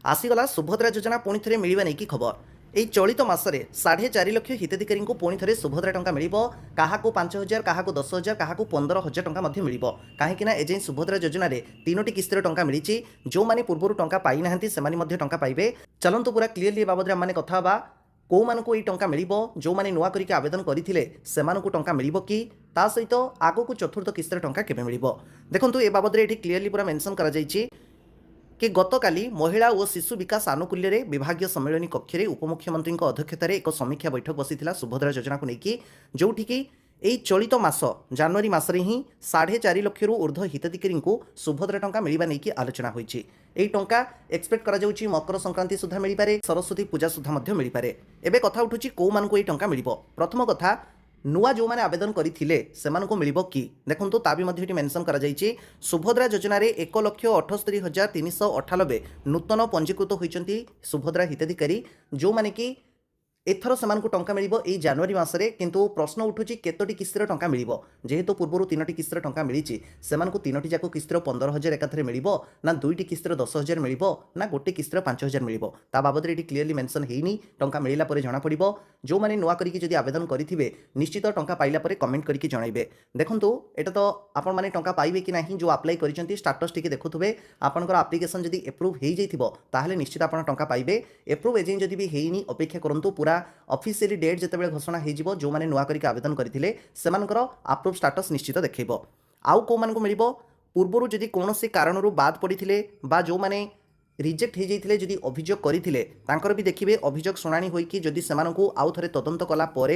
आसीगला सुभद्रा योजना पुणी थे मिलवा नहीं कि खबर यही चलित मसरे 4.5 लाख हिताधिकारी पुणी थे सुभद्रा टंका मिल क्या 5,000 क्या 10,000 क्या 15,000 टंका मिल कहीं एजे सुभद्रा योजना तीनोटी किस्तर टंका मिली जो मैंने पूर्व टंका पाई ना से टंका पाइबे। चलतु पूरा क्लीयरली बाबद आम कथा कौ मानक ये टंका मिल जो मैंने नुआ करके आवेदन करते टंका मिल कि ता सहित आग को चतुर्थ किस्तर टंका केबे मिल देखो ये बाबद ये क्लीयरली पूरा मेंशन करा कि गतकाली महिला और शिशु विकास आनुकूल्य विभाग सम्मेलन कक्ष में उपमुख्यमंत्री अध्यक्षतार एक समीक्षा बैठक बसी सुभद्रा योजना को लेकिन जोठिकी यही चलित मास जनवरी मसरे ही 4.5 लाख ऊर्ध्व हिताधिकारी को सुभद्रा टंका मिलवा नहीं आलोचना होती। यही टंका एक्सपेक्ट करा जाउची मकर संक्रांति सुधा मिल पारे, सरस्वती पूजा सुधा मिल पारे। एबे कथा उठुची को मानक ये टंका मिल। प्रथम कथा नुआ जो मैंने आवेदन करथिले सेमानकु मिलिबो कि देखंतु ता भी मध्ये मेंशन करा जायछि सुभद्रा योजना रे 1,78,398 नूतन पंजीकृत होइचंती सुभद्रा हिताधिकारी जो माने कि एथर सेमानकु टंका मिलिबो एई जनवरी मासरे। किंतु प्रश्न उठुची केतोटी किस्तर टंका मिलिबो जेहेतु पूर्व तीनोटी किस्तर टंका मिलिछि सेमानकु तीनोटी जाको किस्तर 15,000 एकाथरे मिलिबो ना दुईटी किस्तर 10,000 मिलिबो ना गोटे किस्तर 5,000 मिलिबो ता बाबद रे क्लीयरली मेंशन हेइनी। टंका मिलिला परे जणा पड़िबो जो माने नुआ करिकि जदि आवेदन करिथिबे निश्चित टंका पाइला परे कमेंट करिकि जणाइबे। देखंतु एटा तो आपण माने टंका पाइबे कि नाही जो अप्लाई करिसंती स्टेटस टिके देखुथुबे आपनकर एप्लिकेशन जदि अप्रूव हेइ जैथिबो ताहाले निश्चित आपण टंका पाइबे। अप्रूव एजें जदि भी हेइनी अपेक्षा करंतु पूरा ऑफिशियली डेट जिते घोषणा हो जो मैंने नुआ करके आवेदन करते अप्रूव स्टाटस निश्चित देखो आउ कौ मानक मिल पूर्वर जदि कौन से कारण बाद पड़ते जो मैंने रिजेक्ट हो जाते जदि अभियोग करते भी देखिए अभियोग शुणाणी होगी जदि से आउ थे तदंत कलापर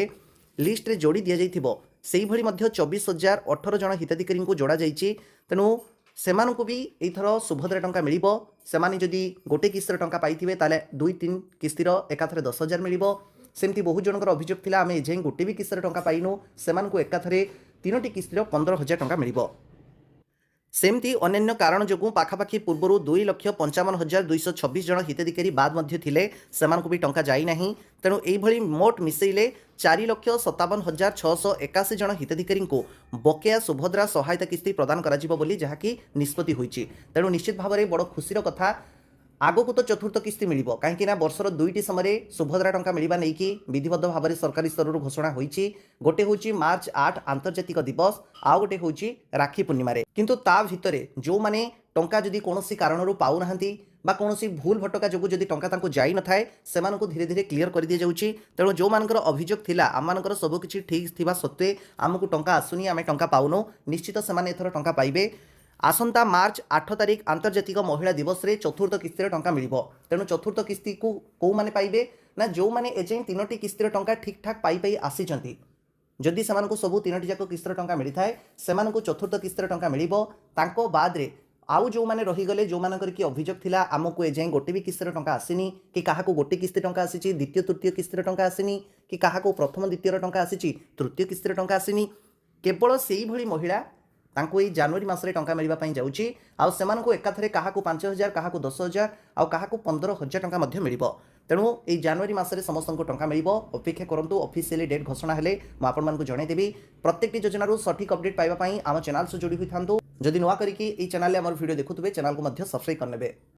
लिस्ट रे जोड़ी दि जाइथिबो सेही भली मध्य 24,018 जन हिताधिकारी को जोड़ा जाइछि। तेणु सेमानकु भी एथर सुभद्रा टंका मिल सेमाने जदि गोटे किस्तर टंका पाइथिबे ताले 2-3 किस्तिर एकाथरे 10,000 मिल। सेमती बहु जनकर अभियोग थिला आमे एजें गोटे भी किस्तर टंका पाइनु सेमानकु एकाथरे तीनोटी किस्तिर 15,000 टंका मिल। सेमती अन्य कारण जो पाखापाखि पूर्वर 2,55,226 जन हिताधिकारी बाद मध्य थिले सेमानकु भी टंका जाई नाही। तेणु एइभली मोट मिसेइले 4,57,681 जन हिताधिकारी को बकेया सुभद्रा सहायता किस्ती प्रदान करा बोली जहाँकि निष्पत्ति होइछि। तेणु निश्चित भाव में बड़ खुशीर कथा आग को तो चतुर्थ किस्ती मिल कहीं वर्षर दुईटी समय सुभद्रा टंका मिलवा नहीं कि विधिबद्ध भाव में सरकारी स्तर घोषणा होती। गोटे हूँ मार्च 8 आंतर्जातिक दिवस आउ गोटे हूँ राखी पूर्णिम किंतु ता भितर जो मैंने टंका जदि कौन कारण पाऊना कौन भूल भटका जो जदि टंका जाई न थाए से धीरे धीरे क्लीयर कर दी जाउछि। तेणु जो मानकर अभियोग थिला आम सबकि ठीक थिबा सत्वे आमको टंका आसुनी आम टंका पाउनु निश्चित से एथर टंका पाइबे। आसंता मार्च 8 तारिख आंतर्जातिक महिला दिवस रे चतुर्थ किस्तिर टंका मिल। तेणु चतुर्थ किस्ती को कौ माने पाइबे ना जो माने एजें तीनोटी किस्तिर टंका ठीक ठाक पाई आसीचंती जदि सेमानकु सबु तीनोटी जाक किस्तिर टंका मिली थाए सेमानकु चतुर्थ किस्तिर टंका मिलिबो। तांको बाद रे आउ जो मैंने रहीगले जो मानकर कि अभियोग थिला आमको एजें गोटे भी किस्तिर टंका आसीनी कि काहाको गोटे किस्ती टंका आसीची द्वितीय तृतीय किस्तिर टंका आसीनी कि काहाको प्रथम द्वितीय टंका आसीची तृतीय किस्तिर टंका आसीनी केवल सेही भली महिला तांको ये जनवरी मासरे टंका मिलवाई जाऊँगी आउ सेमानकु एकाथरे काहाको 5,000 काहाको 10,000 आउ काहाको 15,000 टंका मध्य मिल। तेणु ये जनवरी मासरे समस्त टंका मिल अपेक्षा करंतु ऑफिशियली डेट घोषणा हेले मु आपन मानकु जणाइदेबी। प्रत्येक योजनार सठिक अपडेट पाइबा पई आम चैनल से जोड़ी होई थांतु। जदि नुआ करिकि ए चैनल आम वीडियो देखुथुबे चैनल को मध्य सब्सक्राइब करनेबे।